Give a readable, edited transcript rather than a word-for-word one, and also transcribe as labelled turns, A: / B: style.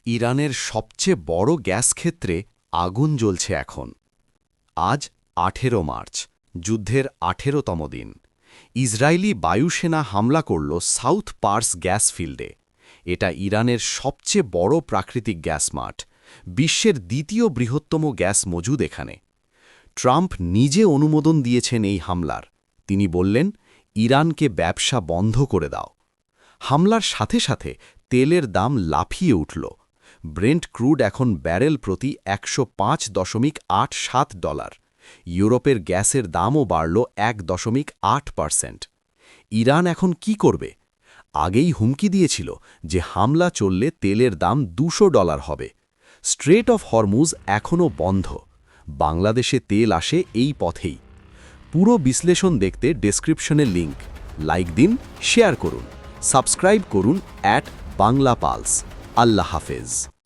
A: ইরানের সবচেয়ে বড় গ্যাস ক্ষেত্রে আগুন জ্বলছে এখন। আজ ১৮ মার্চ, যুদ্ধের ১৮তম দিন। ইসরায়েলি বায়ুসেনা হামলা করল সাউথ পার্স গ্যাস ফিল্ডে। এটা ইরানের সবচেয়ে বড় প্রাকৃতিক গ্যাস মাঠ, বিশ্বের দ্বিতীয় বৃহত্তম গ্যাস মজুদ এখানে। ট্রাম্প নিজে অনুমোদন দিয়েছেন এই হামলার। তিনি বললেন, ইরানকে ব্যবসা বন্ধ করে দাও। হামলার সাথে সাথে তেলের দাম লাফিয়ে উঠল। ব্রেন্ট ক্রুড এখন ব্যারেল প্রতি $105.87। ইউরোপের গ্যাসের দামও বাড়ল 1.8%। ইরান এখন কি করবে? আগেই হুমকি দিয়েছিল যে হামলা চললে তেলের দাম $200 হবে। স্ট্রেট অফ হরমুজ এখনও বন্ধ। বাংলাদেশে তেল আসে এই পথেই। পুরো বিশ্লেষণ দেখতে ডেসক্রিপশনে লিংক। লাইক দিন, শেয়ার করুন, সাবস্ক্রাইব করুন @বাংলা পালস। আল্লাহ হাফেজ।